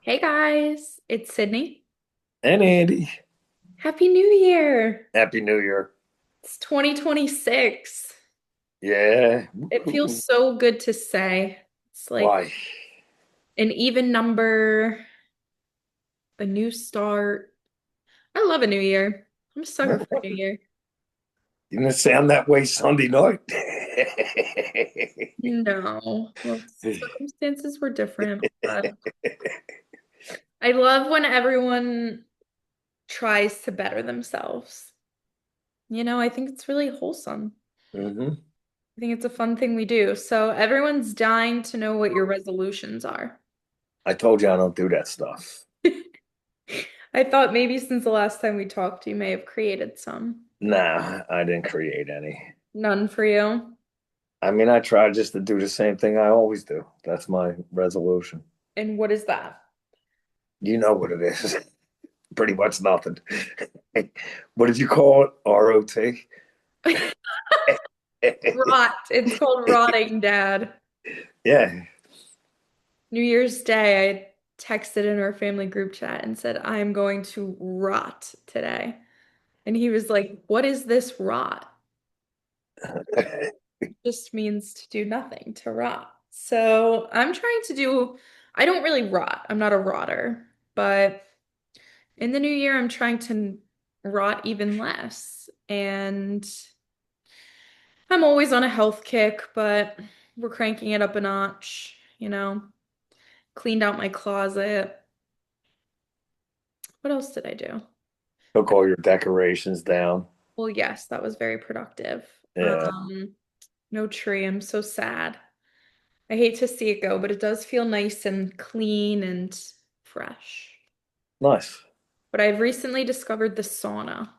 Hey guys, it's Sydney. And Andy, Happy New Year. Happy New Year. It's 2026. Yeah. It feels so good to say. It's like Why? an even number, a new start. I love a new year. I'm a sucker for a new year. You didn't sound that way Sunday night. No, well, circumstances were different, but I love when everyone tries to better themselves. I think it's really wholesome. hmm I think it's a fun thing we do. So everyone's dying to know what your resolutions are. I told you I don't do that stuff. I thought maybe since the last time we talked, you may have created some. Nah, I didn't create any. None for you. I mean, I try just to do the same thing I always do. That's my resolution. And what is that? You know what it is. Pretty much nothing. What did you call it? ROT? Rot. It's called rotting, Dad. Yeah. New Year's Day, I texted in our family group chat and said, I'm going to rot today. And he was like, what is this rot? Just means to do nothing, to rot. So I'm trying to do, I don't really rot. I'm not a rotter, but in the new year, I'm trying to rot even less. And I'm always on a health kick, but we're cranking it up a notch. Cleaned out my closet. What else did I do? Took all your decorations down. Well, yes, that was very productive. Yeah. No tree. I'm so sad. I hate to see it go, but it does feel nice and clean and fresh. Nice. But I've recently discovered the sauna,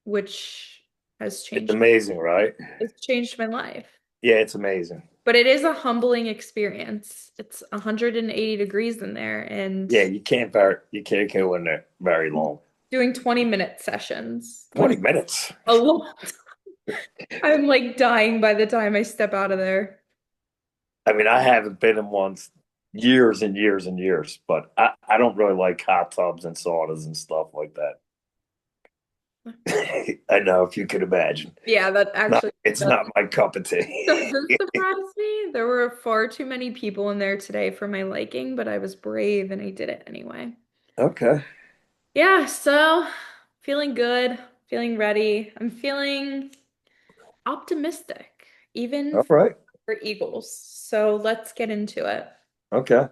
which has It's changed amazing, right? it's changed my life. Yeah, it's amazing. But it is a humbling experience. It's 180 degrees in there and Yeah, you can't go in there very long. doing 20-minute sessions, which 20 minutes. a lot. I'm like dying by the time I step out of there. I mean, I haven't been in one years and years and years, but I don't really like hot tubs and saunas and stuff like that. I know if you could imagine. Yeah, that No, actually it's does- not my cup of tea. doesn't surprise me. There were far too many people in there today for my liking, but I was brave and I did it anyway. Okay. Yeah, so feeling good, feeling ready. I'm feeling optimistic, even All right. for Eagles. So let's get into it. Okay.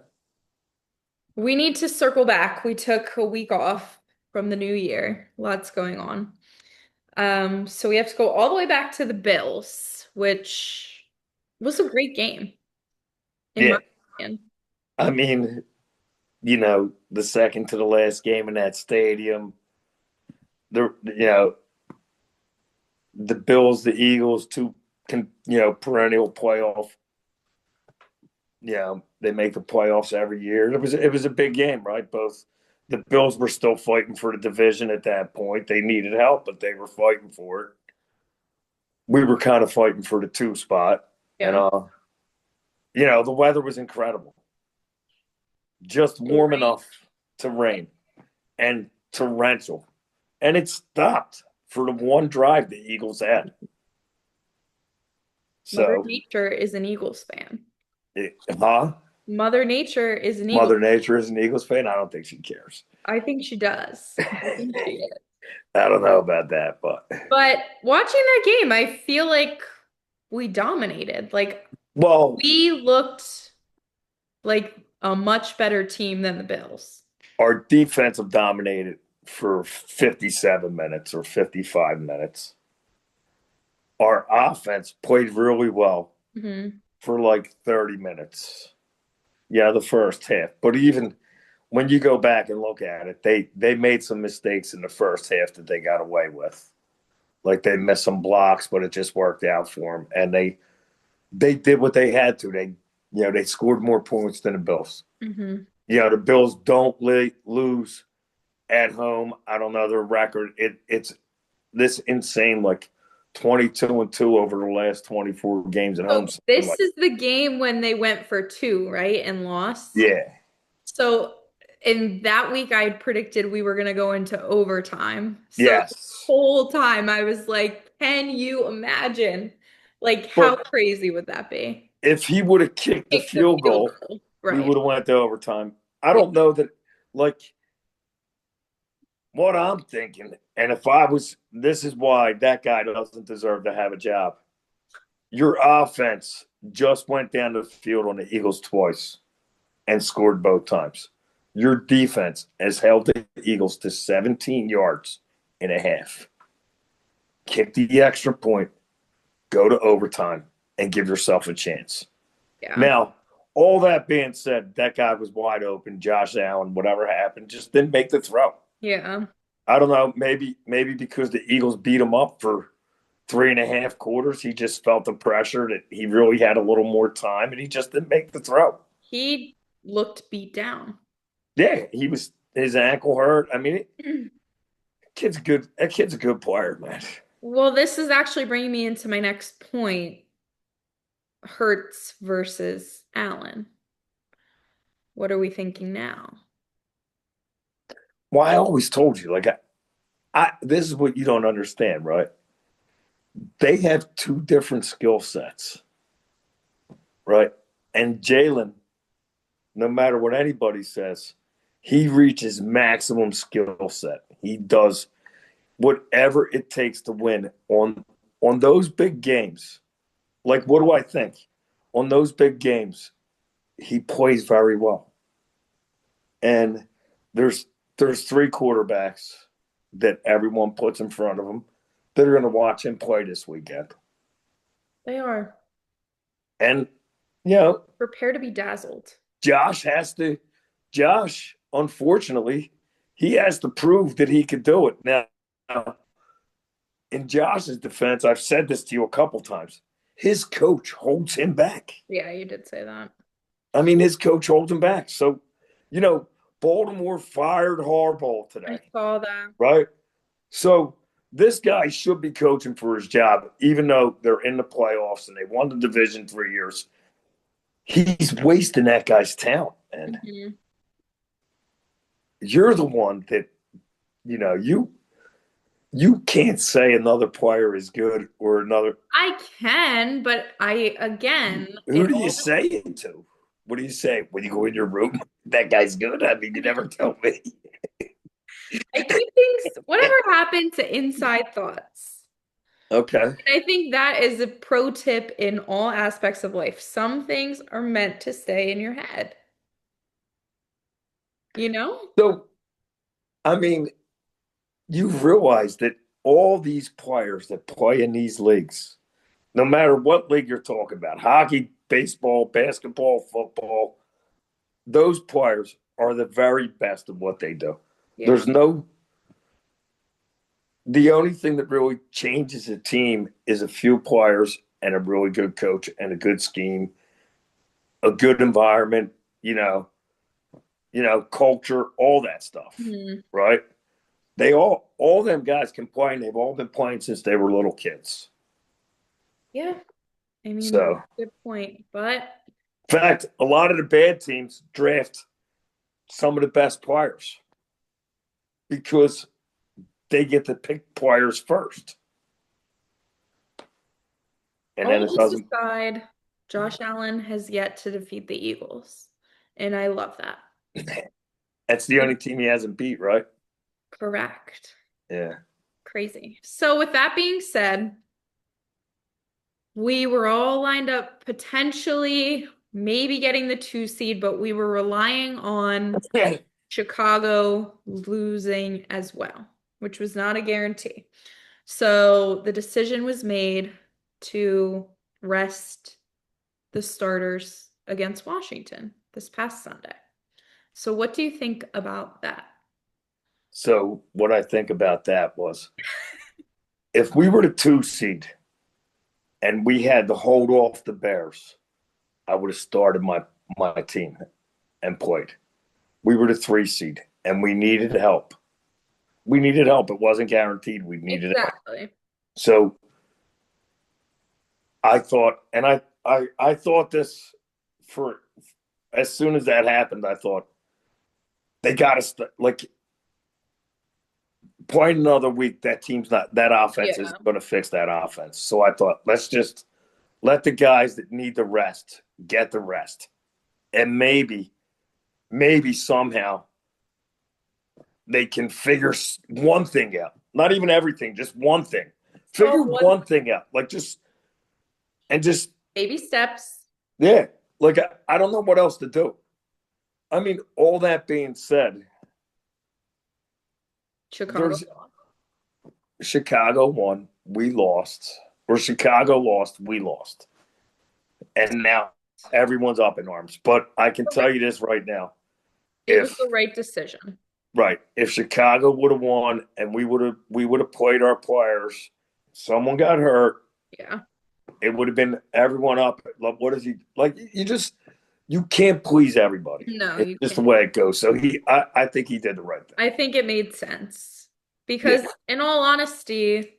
We need to circle back. We took a week off from the new year. Lots going on. So we have to go all the way back to the Bills, which was a great game, in my Yeah. opinion. I mean, the second to the last game in that stadium, the Bills, the Eagles, two perennial playoff. They make the playoffs every year. It was a big game, right? Both the Bills were still fighting for the division at that point. They needed help, but they were fighting for it. We were kind of fighting for the two spot, and Yeah. the weather was incredible, just The warm rain. enough to rain and torrential, and it stopped for the one drive the Eagles had. Mother So, Nature is an Eagles fan. huh? Mother Nature is an Eagles. Mother Nature is an Eagles fan. I don't think she cares. I think she does. I think she is. I don't know about that, but But watching that game, I feel like we dominated. Like well, we looked like a much better team than the Bills. our defensive dominated for 57 minutes or 55 minutes. Our offense played really well Hmm. for like 30 minutes. Yeah, the first half. But even when you go back and look at it, they made some mistakes in the first half that they got away with. Like they missed some blocks, but it just worked out for them. And they did what they had to. They scored more points than the Bills. Hmm. The Bills don't lose at home. I don't know their record. It's this insane, like 22-2 over the last 24 games at So home. Something this like is the game when they went for two, right? And lost. yeah, So in that week I had predicted we were going to go into overtime. So the Yes. whole time I was like, can you imagine? Like, how But crazy would that be? if he would have kicked the Kick the field field goal, goal. we Right. would have went to overtime. I Yeah. don't know that, like, what I'm thinking, and if I was, this is why that guy doesn't deserve to have a job. Your offense just went down the field on the Eagles twice and scored both times. Your defense has held the Eagles to 17 yards and a half. Kick the extra point, go to overtime, and give yourself a chance. Yeah. Now, all that being said, that guy was wide open. Josh Allen, whatever happened, just didn't make the throw. Yeah. I don't know. Maybe because the Eagles beat him up for 3.5 quarters, he just felt the pressure that he really had a little more time, and he just didn't make the throw. He looked beat down. Yeah, he was his ankle hurt. I mean, kid's good. That kid's a good player, man. Well, this is actually bringing me into my next point. Hertz versus Allen. What are we thinking now? Well, I always told you, like, I this is what you don't understand, right? They have two different skill sets, right? And Jalen, no matter what anybody says, he reaches maximum skill set. He does whatever it takes to win on those big games. Like, what do I think? On those big games, he plays very well. And there's there's three quarterbacks that everyone puts in front of him that are going to watch him play this weekend. They are. And you know, Prepare to be dazzled. Josh has to. Josh, unfortunately, he has to prove that he could do it. Now, in Josh's defense, I've said this to you a couple times. His coach holds him back. Yeah, you did say that. I mean, his coach holds him back. So, you know, Baltimore fired Harbaugh I today, saw that. right? So this guy should be coaching for his job, even though they're in the playoffs and they won the division 3 years. He's wasting that guy's talent, and Mhm. you're the one that you can't say another player is good or another. I can, but I again, Who it do you all say it to? What do you say when you go in your room? That guy's good. I mean, you never tell me. I keep things whatever happened to inside thoughts. Okay. And I think that is a pro tip in all aspects of life. Some things are meant to stay in your head, you know? So, I mean, you realize that all these players that play in these leagues, no matter what league you're talking about, hockey, baseball, basketball, football, those players are the very best of what they do. Yeah. There's no, the only thing that really changes a team is a few players and a really good coach and a good scheme, a good environment, culture, all that stuff, Mhm. right? They all them guys can play, and they've all been playing since they were little kids. Yeah. I mean, that's So, a good point. But in fact, a lot of the bad teams draft some of the best players because they get to pick players first, and then all it this doesn't. aside, Josh Allen has yet to defeat the Eagles. And I love that. That's the only team he hasn't beat, right? Correct. Yeah. Crazy. So, with that being said, we were all lined up potentially maybe getting the 2 seed, but we were relying on Chicago losing as well, which was not a guarantee. So the decision was made to rest the starters against Washington this past Sunday. So what do you think about that? So what I think about that was if we were the 2 seed and we had to hold off the Bears, I would have started my team and played. We were the 3 seed and we needed help. We needed help. It wasn't guaranteed we needed help. Exactly. So I thought, and I thought this for as soon as that happened, I thought they got to like point another week. That team's not that offense Yeah. isn't going to fix that offense. So I thought let's just let the guys that need the rest get the rest, and maybe somehow they can figure one thing out. Not even everything, just one thing. Figure Well, one one thing out. Like just baby steps. yeah. Like I don't know what else to do. I mean, all that being said, Chicago. there's Chicago won, we lost, or Chicago lost, we lost, and now everyone's up in arms. But I can tell you this right now: It was if the right decision. right, if Chicago would have won and we would have played our players, someone got hurt, Yeah. it would have been everyone up. Like, what is he like? You can't please everybody. No, It's you just the can't. way it goes. So I think he did the right thing. I think it made sense Yeah. because, in all honesty,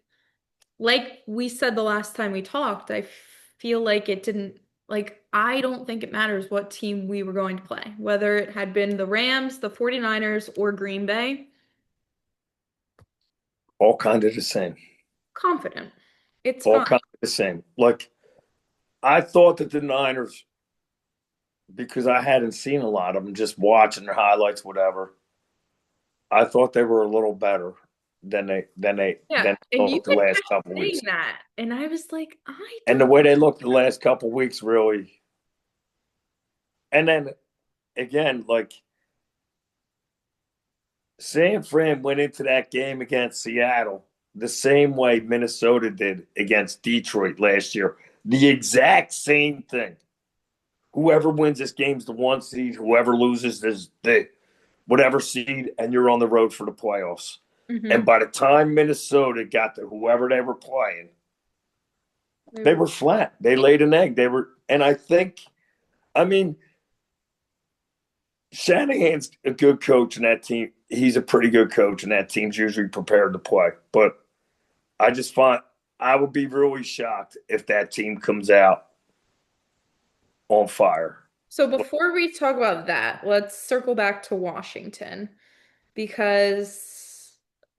like we said the last time we talked, I feel like it didn't, like, I don't think it matters what team we were going to play, whether it had been the Rams, the 49ers, or Green Bay. All kind of the same. Confident. It's All fine. kind of the same. Like I thought that the Niners, because I hadn't seen a lot of them, just watching their highlights, whatever. I thought they were a little better Yeah. than And you looked the could last kept couple of saying weeks. that. And I was like, I And the don't. way they looked the last couple of weeks, really. And then again, like San Fran went into that game against Seattle the same way Minnesota did against Detroit last year. The exact same thing. Whoever wins this game's the one seed. Whoever loses is the whatever seed, and you're on the road for the playoffs. And Mhm. by the time Minnesota got to whoever they were playing, They they were were flat. They laid an egg. They were, and I think, I mean, Shanahan's a good coach in that team. He's a pretty good coach, and that team's usually prepared to play. But I just find I would be really shocked if that team comes out on fire. So before we talk about that, let's circle back to Washington because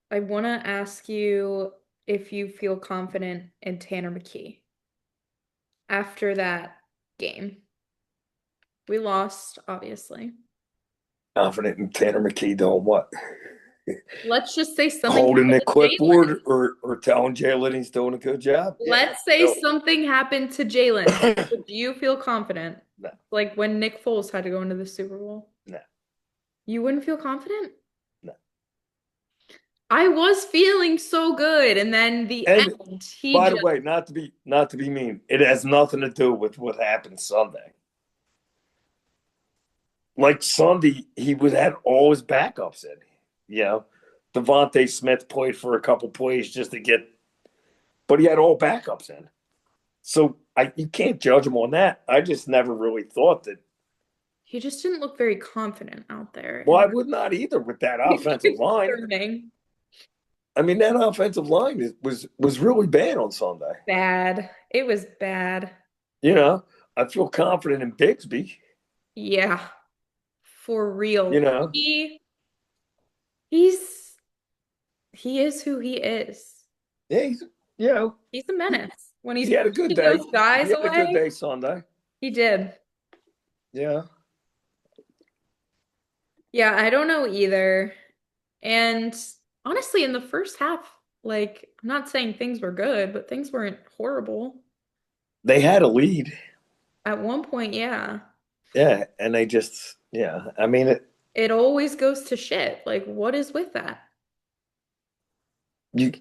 I want to ask you if you feel confident in Tanner McKee after that game. We lost, obviously. Confident in Tanner McKee doing what? Let's just say something Holding happened the to Jalen. clipboard or telling Jalen he's doing a good job? Yeah. Let's say No. something happened to Jalen. Would you feel confident? No. Like when Nick Foles had to go into the Super Bowl. No. You wouldn't feel confident? No. I was feeling so good, and then the And end, he by the just way, not to be mean, it has nothing to do with what happened Sunday. Like Sunday, he would had all his backups in. You know, Devontae Smith played for a couple plays just to get, but he had all backups in. So you can't judge him on that. I just never really thought that. he just didn't look very confident out there, Well, I and would not either with that offensive it's line. concerning. I mean, that offensive line was really bad on Sunday. Bad. It was bad. You know, I feel confident in Bigsby. Yeah, for You real. know, He's he is who he is. yeah, you know, He's a menace. When he's he had a good pushing day. those He guys had a good away, day Sunday. he did. Yeah. Yeah, I don't know either. And honestly, in the first half, like, I'm not saying things were good, but things weren't horrible. They had a lead. At one point, yeah. Yeah. And they just, yeah. I mean, It always goes to shit. Like, what is with that? you,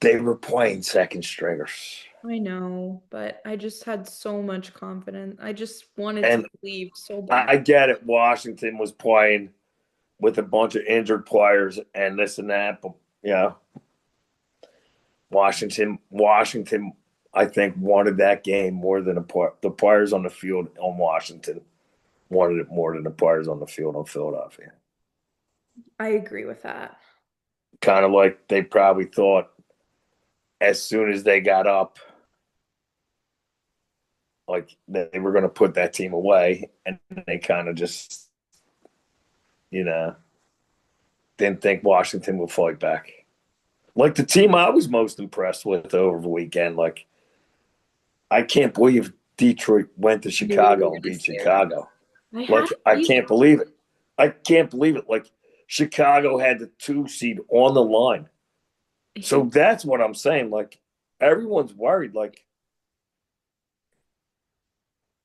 they were playing second stringers. I know, but I just had so much confidence. I just wanted to And leave so bad. I get it. Washington was playing with a bunch of injured players and this and that. But, yeah, Washington, I think, wanted that game more than the players on the field on Washington wanted it more than the players on the field on Philadelphia. I agree with that. Kind of like they probably thought as soon as they got up, like they were going to put that team away, and they kind of just, you know. didn't think Washington would fight back. Like the team I was most impressed with over the weekend. Like I can't believe Detroit went to Knew you were Chicago and gonna beat say that. Chicago. I had Like to I believe can't believe it. I can't believe it. Like Chicago had the 2 seed on the line. it. So that's what I'm saying. Like everyone's worried. Like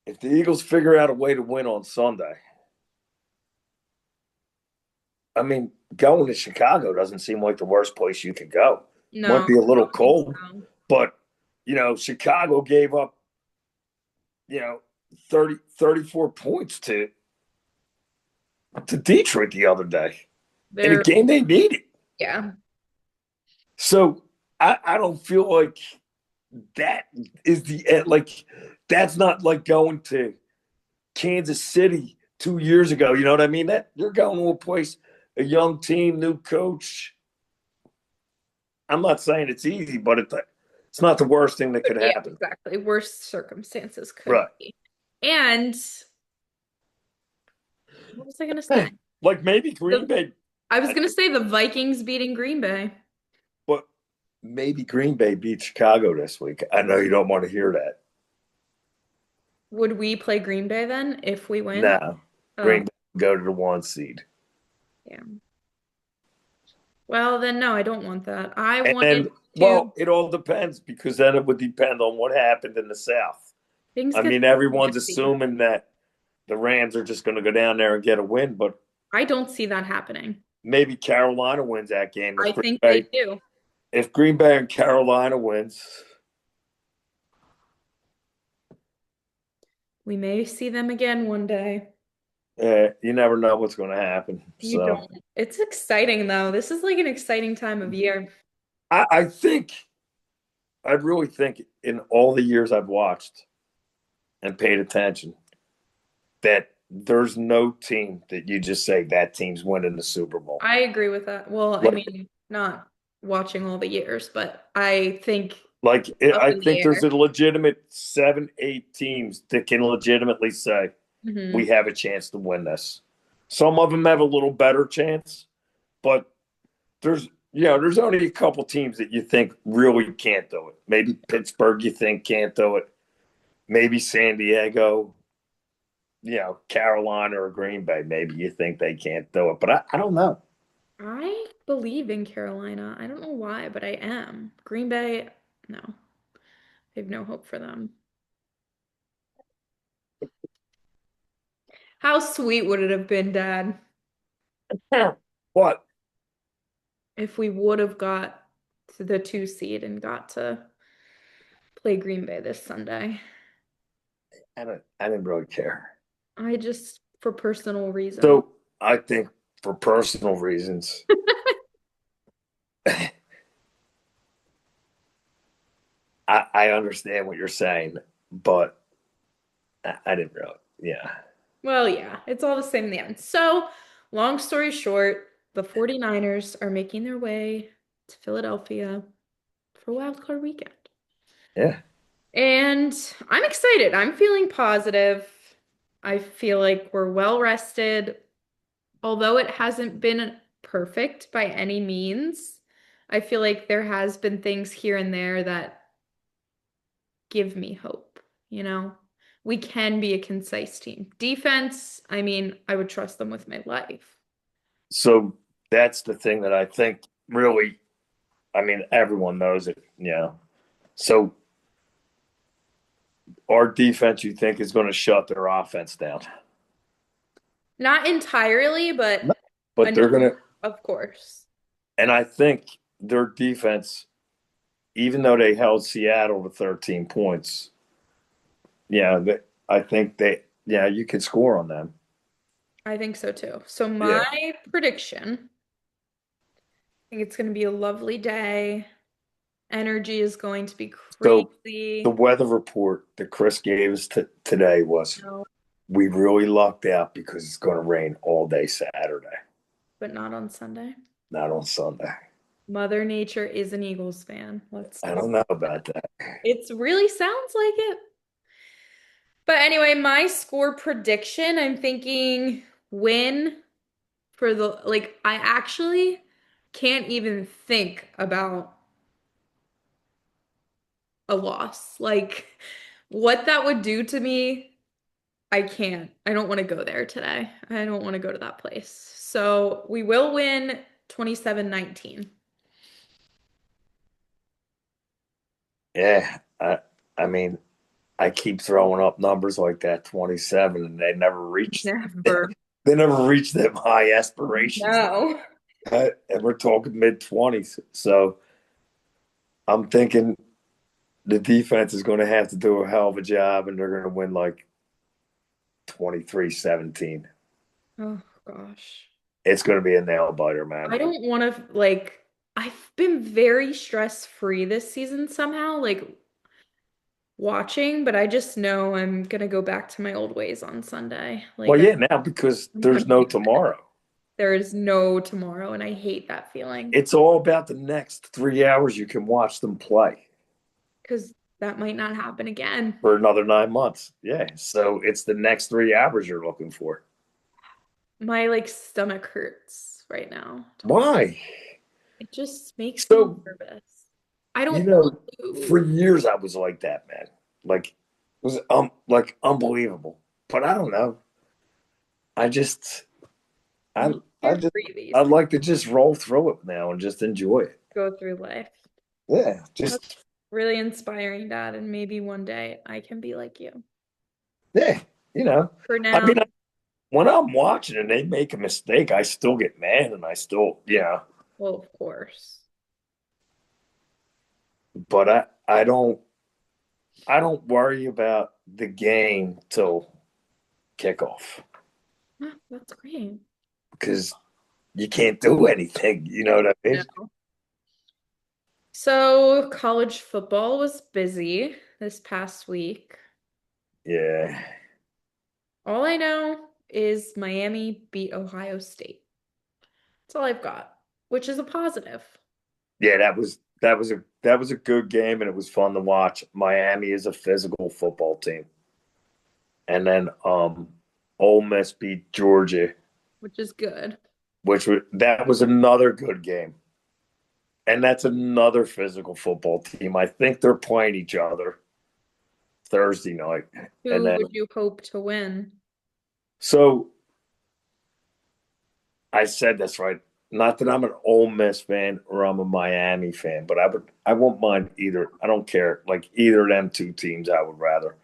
if the Eagles figure out a way to win on Sunday, I mean, going to Chicago doesn't seem like the worst place you could go. No, Might be a I little don't think cold, so. but Chicago gave up, you know, 34 points to Detroit the other day in a They're game they needed. yeah. So I don't feel like that is the like that's not like going to Kansas City 2 years ago. You know what I mean? That you're going to a place, a young team, new coach. I'm not saying it's easy, but it's not the worst thing that could Yeah, happen. exactly. Worst circumstances could Right. be. And what was I gonna say? Like maybe Green The Bay, I was I, gonna say the Vikings beating Green Bay. but maybe Green Bay beat Chicago this week. I know you don't want to hear that. Would we play Green Bay then if we win? No, Oh, Green Bay go to the 1 seed. yeah. Well, then no, I don't want that. I wanted And to well, it all depends because then it would depend on what happened in the South. things I get mean, so everyone's messy. assuming that the Rams are just going to go down there and get a win, but I don't see that happening. maybe Carolina wins that game I think they do. If Green Bay and Carolina wins. We may see them again one day. You never know what's going to happen. You So don't. It's exciting though. This is like an exciting time of year. I think, I really think in all the years I've watched and paid attention that there's no team that you just say that team's winning the Super Bowl. I agree with that. Well, I Like, mean, not watching all the years, but I think up I in the think there's air. a legitimate 7, 8 teams that can legitimately say we Hmm. have a chance to win this. Some of them have a little better chance, but there's only a couple teams that you think really can't do it. Maybe Pittsburgh, you think can't do it. Maybe San Diego, Carolina or Green Bay. Maybe you think they can't do it, but I don't know. I believe in Carolina. I don't know why, but I am. Green Bay, no. I have no hope for them. How sweet would it have been, Dad, But if we would have got to the 2 seed and got to play Green Bay this Sunday? I didn't really care. I just, for personal reasons. So I think for personal reasons, I understand what you're saying, but I didn't really. Yeah, Well, yeah, it's all the same in the end. So, long story short, the 49ers are making their way to Philadelphia for Wild Card Weekend. yeah. And I'm excited. I'm feeling positive. I feel like we're well rested. Although it hasn't been perfect by any means, I feel like there has been things here and there that give me hope, you know? We can be a concise team. Defense, I mean, I would trust them with my life. So that's the thing that I think really. I mean, everyone knows it. Yeah. So our defense, you think, is going to shut their offense down? Not entirely, No. but But enough, they're going to, of course. and I think their defense, even though they held Seattle to 13 points, yeah, I think yeah, you could score on them. I think so too. So Yeah. my prediction, I think it's going to be a lovely day. Energy is going to be So the crazy. weather report that Chris gave us today was No, we really lucked out because it's going to rain all day Saturday, but not on Sunday. not on Sunday. Mother Nature is an Eagles fan. Let's I talk. don't know about that. It really sounds like it. But anyway, my score prediction, I'm thinking win for the like I actually can't even think about a loss. Like what that would do to me, I can't. I don't want to go there today. I don't want to go to that place. So we will win 27-19. Yeah, I mean, I keep throwing up numbers like that 27, and they never reach. Never. They never reach them high aspirations. No. And we're talking mid 20s. So I'm thinking the defense is going to have to do a hell of a job, and they're going to win like 23-17. Oh gosh. It's going to be a nail biter, man. I don't want to like I've been very stress free this season somehow, like watching, but I just know I'm gonna go back to my old ways on Sunday. Well, yeah, now because I'm gonna there's no be tomorrow. there is no tomorrow, and I hate that feeling It's all about the next 3 hours you can watch them play because that might not happen again. for another 9 months. Yeah. So it's the next 3 hours you're looking for. My like stomach hurts right now. Why? It just makes me So, nervous. I you don't want know, for to. years I was like that, man. Like, it was like unbelievable. But I don't know. I just, I, I You're just, free these I'd days. like to just roll through it now and just enjoy it. Go through life. Yeah. Just, That's really inspiring, Dad, and maybe one day I can be like you. yeah. You know, For I now, mean, when I'm watching and they make a mistake, I still get mad and I still, well, of course. but I don't worry about the game till kickoff Ah, that's great. because you can't do anything. You know what I mean? No. So, college football was busy this past week. Yeah. All I know is Miami beat Ohio State. That's all I've got, which is a positive. Yeah, that was a good game and it was fun to watch. Miami is a physical football team. And then Ole Miss beat Georgia, Which is good. that was another good game. And that's another physical football team. I think they're playing each other Thursday night. And Who then would you hope to win? so I said this right. Not that I'm an Ole Miss fan or I'm a Miami fan, but I won't mind either. I don't care. Like either of them two teams I would rather.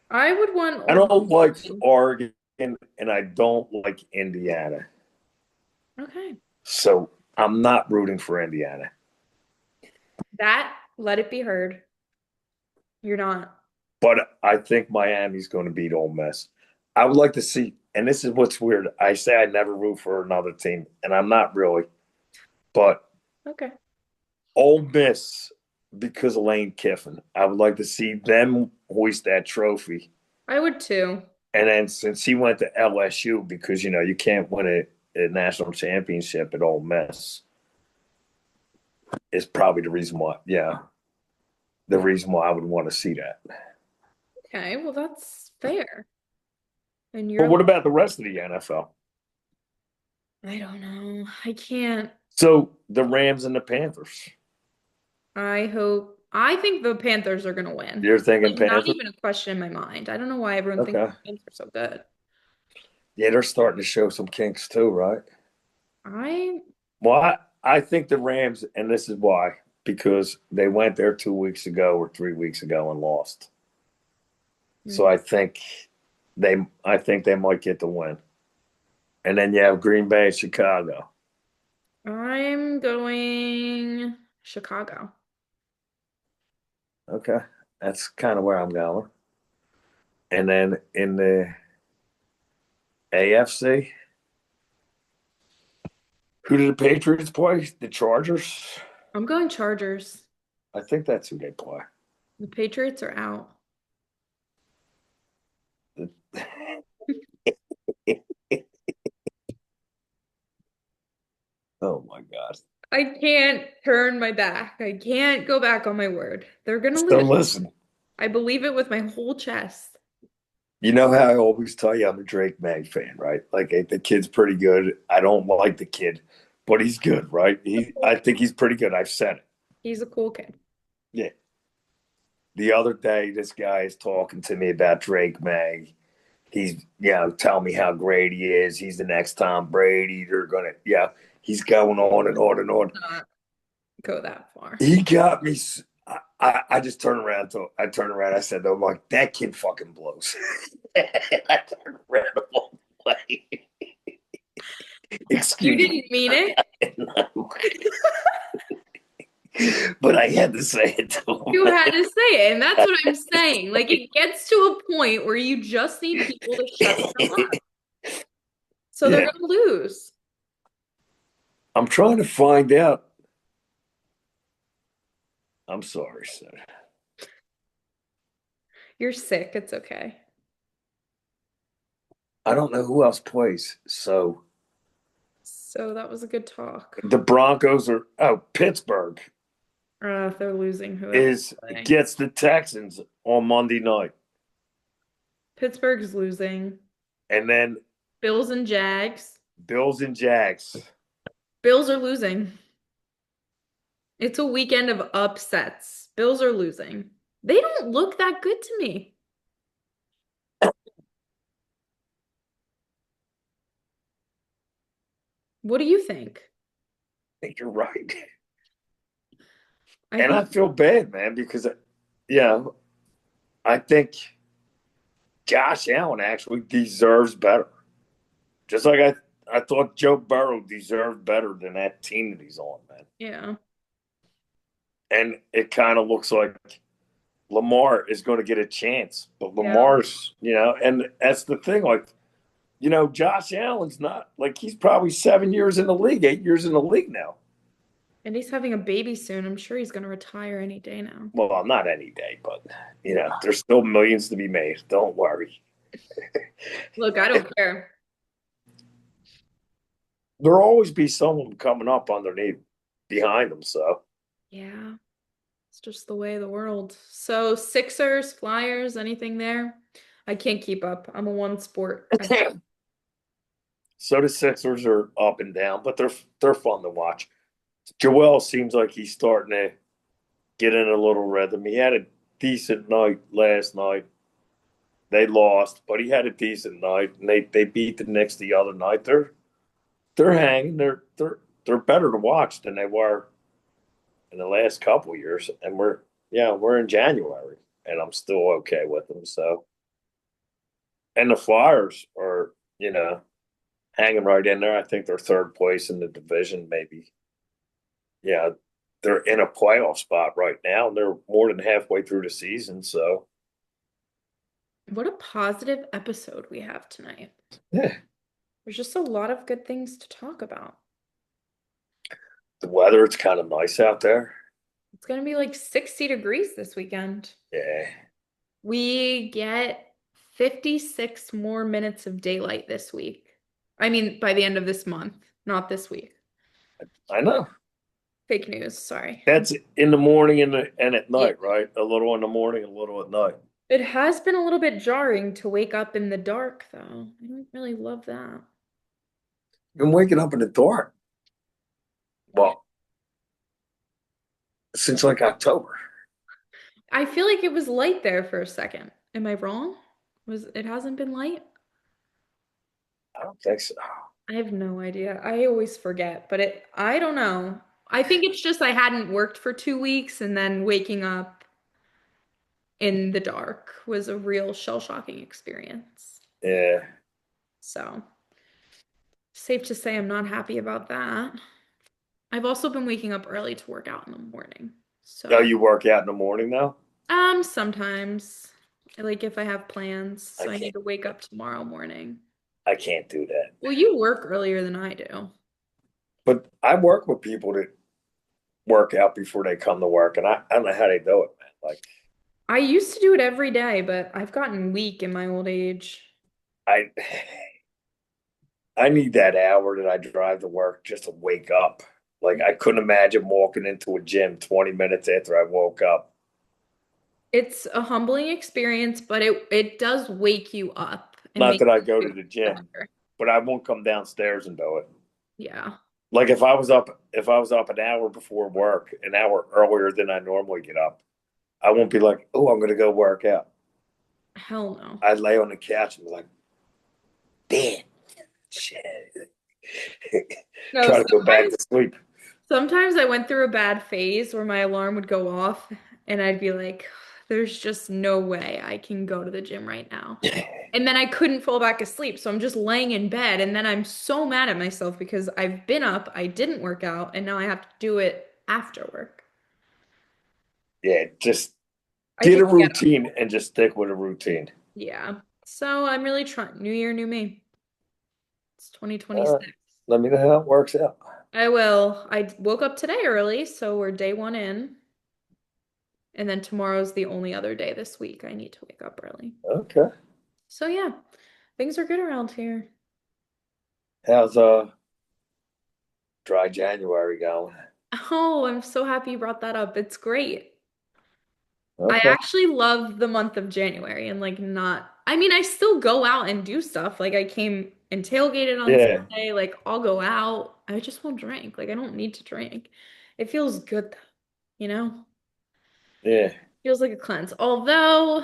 I would want I Ole don't Miss like to win. Oregon and I don't like Indiana. Okay. So I'm not rooting for Indiana. That, let it be heard. You're not. But I think Miami's going to beat Ole Miss. I would like to see, and this is what's weird. I say I never root for another team, and I'm not really. But Okay. Ole Miss, because of Lane Kiffin, I would like to see them hoist that trophy. I would too. And then since he went to LSU, because you can't win a national championship at Ole Miss, is probably the reason why. Yeah, the reason why I would want to see that. Okay, well that's fair. And But you're what about the rest of the NFL? I don't know. I can't. So the Rams and the Panthers. I think the Panthers are gonna win. You're thinking Like not Panthers? even a question in my mind. I don't know why everyone thinks Okay. the Panthers are so good. Yeah, they're starting to show some kinks too, right? I Well, I think the Rams, and this is why, because they went there 2 weeks ago or 3 weeks ago and lost. So mm, I think they might get the win. And then you have Green Bay and Chicago. I'm going Chicago. Okay. That's kind of where I'm going. And then in the AFC, who did the Patriots play? The Chargers? I'm going Chargers. I think that's who they play. The Patriots are out. Oh my God. I can't turn my back. I can't go back on my word. They're gonna So lose. listen, I believe it with my whole chest. You know how I always tell you I'm a Drake May fan, right? Like the kid's pretty good. I don't like the kid, but he's good, right? I think he's pretty good. I've said it. He's a cool kid. Yeah. The other day, this guy is talking to me about Drake May. He's, telling me how great he is. He's the next Tom Brady. They're gonna, he's going on and on and on. Not go that far. He got me. I just turned around. I turned around. I said, "Oh my, that kid fucking blows." I turned around and walked away. You Excuse me. didn't mean it. But I had to say it to You him. had to say it, and that's what I'm saying. Like it gets to a point where you just need people to shut them up. So they're Yeah, gonna lose. I'm trying to find out. I'm sorry, sir. You're sick. It's okay. I don't know who else plays. So So that was a good talk. the Broncos are Pittsburgh If they're losing, whoever is playing. gets the Texans on Monday night. Pittsburgh's losing. And then Bills and Jags. Bills and Jags. Bills are losing. It's a weekend of upsets. Bills are losing. They don't look that good to me. What do you think? I think you're right. I And think, I feel bad, man, because yeah, I think Josh Allen actually deserves better. Just like I thought Joe Burrow deserved better than that team that he's on, man. yeah, And it kind of looks like Lamar is going to get a chance, but yeah. Lamar's, and that's the thing. Like, Josh Allen's not like he's probably 7 years in the league, 8 years in the league now. And he's having a baby soon. I'm sure he's going to retire any day now. Well, not any day, but there's still millions to be made. Don't worry. Look, I don't care. There'll always be someone coming up underneath behind them. So Yeah, it's just the way of the world. So, Sixers, Flyers, anything there? I can't keep up. I'm a one sport. so the Sixers are up and down, but they're fun to watch. Joel seems like he's starting to get in a little rhythm. He had a decent night last night. They lost, but he had a decent night, and they beat the Knicks the other night. They're hanging. They're better to watch than they were in the last couple of years. And we're in January, and I'm still okay with them. So, and the Flyers are hanging right in there. I think they're third place in the division, maybe. Yeah, they're in a playoff spot right now, and they're more than halfway through the season. So, What a positive episode we have tonight. yeah, There's just a lot of good things to talk about. the weather, it's kind of nice out there. It's going to be like 60 degrees this weekend. Yeah, We get 56 more minutes of daylight this week. I mean, by the end of this month, not this week. I know. Fake news, sorry. That's in the morning and at Yeah. night, right? A little in the morning, a little at night. It has been a little bit jarring to wake up in the dark, though. I don't really love that. Been waking up in the dark. Yeah. Well, since like October. I feel like it was light there for a second. Am I wrong? Was it hasn't been light? I don't think so. I have no idea. I always forget, but I don't know. I think it's just I hadn't worked for 2 weeks and then waking up in the dark was a real shell-shocking experience. Yeah. So, safe to say I'm not happy about that. I've also been waking up early to work out in the morning. Oh, So, you work out in the morning now? sometimes like if I have plans, I so I need can't. to wake up tomorrow morning. I can't do that. Well, you work earlier than I do. But I work with people that work out before they come to work, and I don't know how they do it, man. Like I used to do it every day, but I've gotten weak in my old age. I, I need that hour that I drive to work just to wake up. Like I couldn't imagine walking into a gym 20 minutes after I woke up. It's a humbling experience, but it does wake you up and Not make that I go to you the gym, better. but I won't come downstairs and do it. Yeah. Like if I was up an hour before work, an hour earlier than I normally get up, I won't be like, oh, I'm going to go work out. Hell no. I'd lay on the couch and be like, damn, shit. No, Try to go back sometimes to sleep. sometimes I went through a bad phase where my alarm would go off and I'd be like, there's just no way I can go to the gym right now. And then I couldn't fall back asleep. So I'm just laying in bed. And then I'm so mad at myself because I've been up, I didn't work out, and now I have to do it after work. Yeah, just I get can a get up. routine and just stick with a routine. Yeah. So I'm really trying. New year, new me. It's Uh, 2026. Let me know how it works out. I will. I woke up today early, so we're day one in. And then tomorrow's the only other day this week I need to wake up early. Okay. So yeah, things are good around here. How's dry January going? Oh, I'm so happy you brought that up. It's great. I Okay. actually love the month of January and like not, I mean, I still go out and do stuff. Like I came and tailgated on Yeah. Sunday. Like I'll go out. I just won't drink. Like I don't need to drink. It feels good though, you know? Yeah. Feels like a cleanse. Although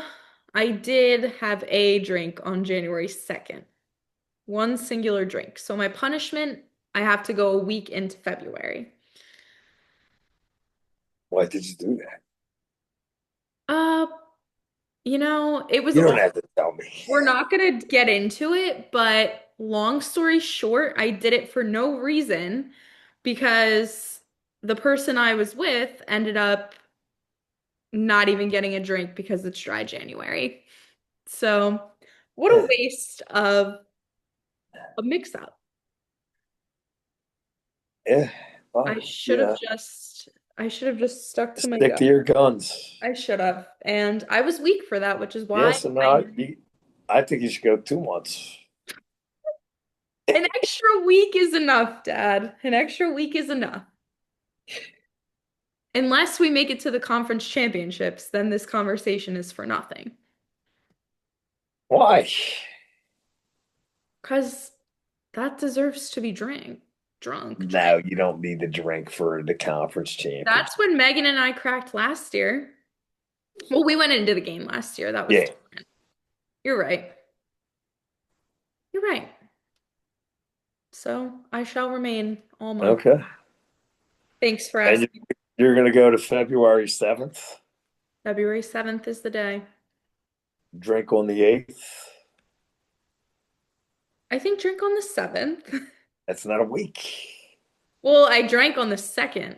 I did have a drink on January 2nd. One singular drink. So my punishment, I have to go a week into February. Why did you do that? Uh, it was You don't all, have to tell me. we're not gonna get into it, but long story short, I did it for no reason because the person I was with ended up not even getting a drink because it's dry January. So, what a Yeah. waste of a mix up. Yeah. I Well, should you have know, just I should have just stuck to my stick gut. to your guns. I should have. And I was weak for that, which is why Yes, and I I think you should go 2 months. an extra week is enough, Dad. An extra week is enough. Unless we make it to the conference championships, then this conversation is for nothing. Why? Because that deserves to be drunk. No, you don't need to drink for the conference That's championship. when Megan and I cracked last year. Well, we went into the game last year. That was Yeah. different. You're right. You're right. So I shall remain all month. Okay. Thanks for And asking. you're going to go to February 7th, February 7th is the day. drink on the 8th. I think drink on the 7th. That's not a week. Well, I drank on the 2nd.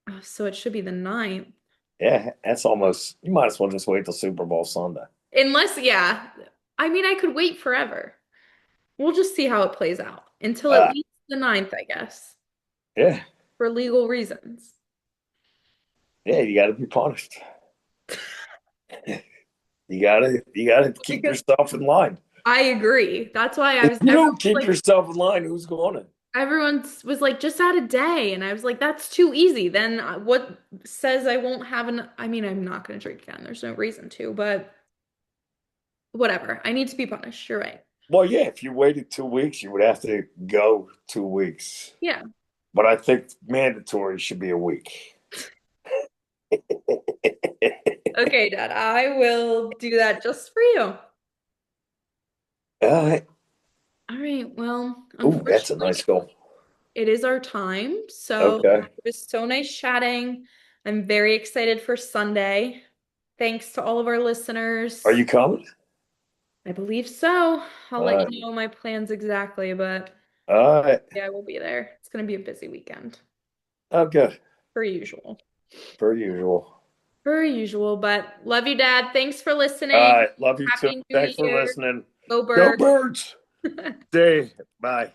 Oh, so it should be the 9th. Yeah, that's almost, you might as well just wait till Super Bowl Sunday. Unless, yeah. I mean, I could wait forever. We'll just see how it plays out until at Uh, least the 9th, I guess, yeah. for legal reasons. Yeah, you got to be punished. You got to keep Because yourself in line. I agree. That's why I If was, you everyone don't keep like, yourself in line, who's going to? everyone was like, just add a day. And I was like, that's too easy. Then what says I won't have I mean, I'm not going to drink again. There's no reason to, but whatever. I need to be punished. You're right. Well, yeah, if you waited 2 weeks, you would have to go 2 weeks. Yeah. But I think mandatory should be a week. Okay, Dad, I will do that just for you. All right. All right. Well, Ooh, that's a unfortunately, nice goal. it is our time. So Okay. it was so nice chatting. I'm very excited for Sunday. Thanks to all of our Are listeners. you coming? I believe so. I'll All let right. you know my plans exactly, but All right. yeah, I will be there. It's going to be a busy weekend, Okay. per usual. Per usual. Per usual, but love you, Dad. Thanks for All listening. right. Love you too. Happy New Thanks for Year. listening. Go Go Birds. birds. Day. Bye.